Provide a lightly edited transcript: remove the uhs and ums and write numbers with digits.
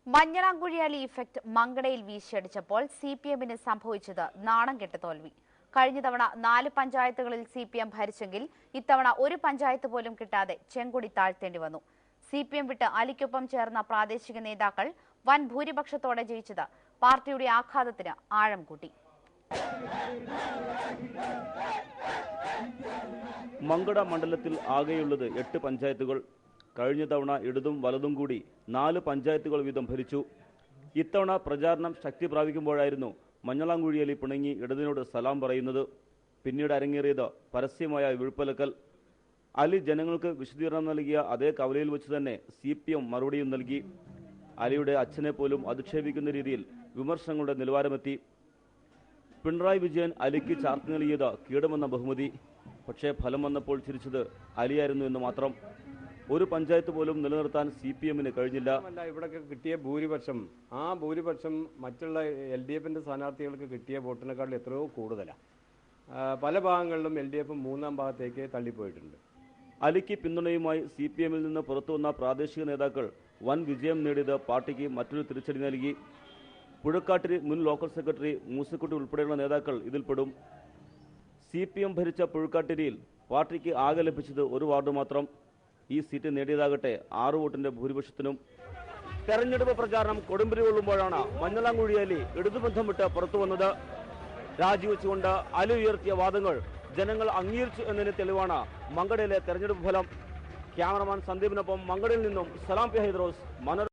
Manjalamkuzhi effect മങ്കടയിൽ വീശിയടിച്ചപ്പോൾ സിപിഎമ്മിന് സംഭവിച്ചത് നാണം കെട്ട തോൽവി. കഴിഞ്ഞ തവണ 4 പഞ്ചായത്തുകളിൽ സിപിഎം ഭരിച്ചെങ്കിൽ ഇത്തവണ ഒരു പഞ്ചായത്ത് പോലും കിട്ടാതെ ചെങ്കൊടി താഴ്ത്തേണ്ടി വന്നു. സിപിഎം വിട്ട് അലിക്കൊപ്പം ചേർന്ന പ്രാദേശിക നേതാക്കൾ വൻ ഭൂരിപക്ഷത്തോടെ ജയിച്ചത് പാർട്ടിയുടെ ആഘാതത്തിന് ആഴം കൂട്ടി. മങ്കട മണ്ഡലത്തിൽ ആകെയുള്ളത് 8 പഞ്ചായത്തുകൾ. കഴിഞ്ഞ തവണ ഇടതും വലതും കൂടി 4 പഞ്ചായത്തുകൾ വീതം ഭരിച്ചു. ഇത്തവണ പ്രചാരണം ശക്തി പ്രാപിക്കുമ്പോഴായിരുന്നു മഞ്ഞളാംകുഴിയിൽ പിണങ്ങി ഇടതിനോട് സലാം പറയുന്നത്. പിന്നീട് അരങ്ങേറിയത് പരസ്യമായ വിഴുപ്പലക്കൽ. അലി ജനങ്ങൾക്ക് വിശദീകരണം നൽകിയ അതേ കവലയിൽ വെച്ച് തന്നെ സിപിഎം മറുപടിയും നൽകി. അലിയുടെ അച്ഛനെ പോലും അധിക്ഷേപിക്കുന്ന രീതിയിൽ വിമർശനങ്ങളുടെ നിലവാരമെത്തി. പിണറായി വിജയൻ അലിക്ക് ചാർത്തി നൽകിയത് കീടമെന്ന ബഹുമതി. പക്ഷേ ഫലം വന്നപ്പോൾ ചിരിച്ചത് അലിയായിരുന്നു എന്ന് മാത്രം. ഒരു പഞ്ചായത്ത് പോലും നിലനിർത്താൻ സിപിഎമ്മിന് കഴിഞ്ഞില്ല. ഇവിടെ കിട്ടിയ ഭൂരിപക്ഷം, ആ ഭൂരിപക്ഷം മറ്റുള്ള LDFന്റെ സ്ഥാനാർത്ഥികൾക്ക് കിട്ടിയ വോട്ടിനെക്കാളും എത്രയോ കൂടുതലാണ്. പല ഭാഗങ്ങളിലും LDF 3ാം ഭാഗത്തേക്ക് തള്ളിപ്പോയിട്ടുണ്ട്. അലിക്ക് പിന്തുണയുമായി സിപിഎമ്മിൽ നിന്ന് പുറത്തുവന്ന പ്രാദേശിക നേതാക്കൾ വൻ വിജയം നേടിയത് പാർട്ടിക്ക് മറ്റൊരു തിരിച്ചടി നൽകി. പുഴക്കാട്ടിരി മുൻ ലോക്കൽ സെക്രട്ടറി മൂസക്കുട്ടി ഉൾപ്പെടെയുള്ള നേതാക്കൾ ഇതിൽപ്പെടും. സിപിഎം ഭരിച്ച പുഴക്കാട്ടിരിയിൽ പാർട്ടിക്ക് ആകെ ലഭിച്ചത് ഒരു വാർഡ് മാത്രം. ഈ സീറ്റ് നേടിയതാകട്ടെ 6 വോട്ടിന്റെ ഭൂരിപക്ഷത്തിനും. തെരഞ്ഞെടുപ്പ് പ്രചാരണം കൊടുമ്പിരി കൊള്ളുമ്പോഴാണ് മഞ്ഞളാംകുഴി അലി ഇടതുബന്ധം വിട്ട് പുറത്തു വന്നത്. രാജിവെച്ചുകൊണ്ട് അലി ഉയർത്തിയ വാദങ്ങൾ ജനങ്ങൾ അംഗീകരിച്ചു എന്നതിന് തെളിവാണ് മങ്കടയിലെ തെരഞ്ഞെടുപ്പ് ഫലം. ക്യാമറമാൻ സന്ദീപിനൊപ്പം മങ്കടയിൽ നിന്നും സലാം പി ഹൈദ്രോസ്, മനോരമ.